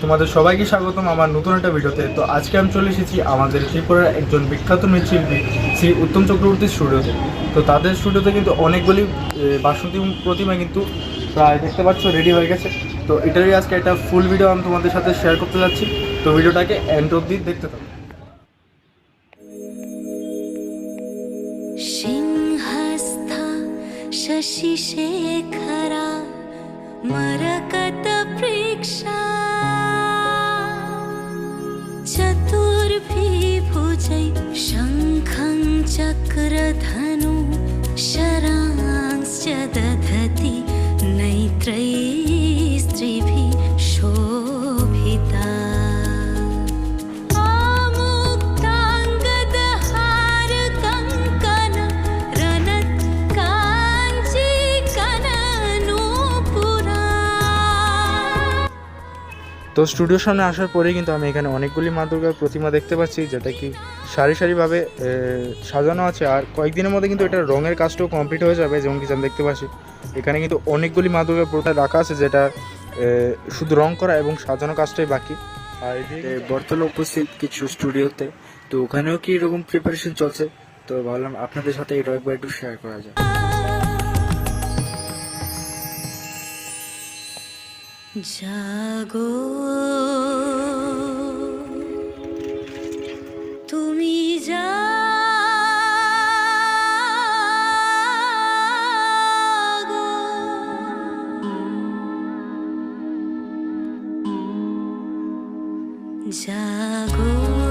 তোমাদের সবাইকে স্বাগতম আমার নতুন একটা ভিডিওতে। তো আজকে আমি চলে এসেছি আমাদের ত্রিপুরার একজন বিখ্যাত নৃত্যশিল্পী শ্রী উত্তম চক্রবর্তীর স্টুডিওতে। তো তাদের স্টুডিওতে কিন্তু অনেকগুলি বাসন্তী প্রতিমা কিন্তু প্রায় দেখতে পাচ্ছ রেডি হয়ে গেছে। তো এটারই আজকে একটা ফুল ভিডিও আমি তোমাদের সাথে শেয়ার করতে যাচ্ছি। তো ভিডিওটাকে এন্ড অবধি দেখতে থাকো। सिंहस्थ शशिशेखरा मरकतप्रेक्षा चतुर्भिभुजै शङ्खं चक्रधनु शरांश्च दधति नैत्रैः स्त्रिभिः शोभिता তো স্টুডিওর সামনে আসার পরেই কিন্তু আমি এখানে অনেকগুলি মা দুর্গার প্রতিমা দেখতে পাচ্ছি, যেটা কি সারি সারিভাবে সাজানো আছে। আর কয়েকদিনের মধ্যে কিন্তু এটা রঙের কাজটাও কমপ্লিট হয়ে যাবে। যেমন কি আমি দেখতে পাচ্ছি এখানে কিন্তু অনেকগুলি মা দুর্গার প্রতিমা রাখা আছে, যেটা শুধু রং করা এবং সাজানো কাজটাই বাকি। আর এদিকে বর্তমানে উপস্থিত কিছু স্টুডিওতে, তো ওখানেও কি এরকম প্রিপারেশন চলছে। তো ভাবলাম আপনাদের সাথে এটা একবার একটু শেয়ার করা যায়। জাগো তুমি জাগো জাগো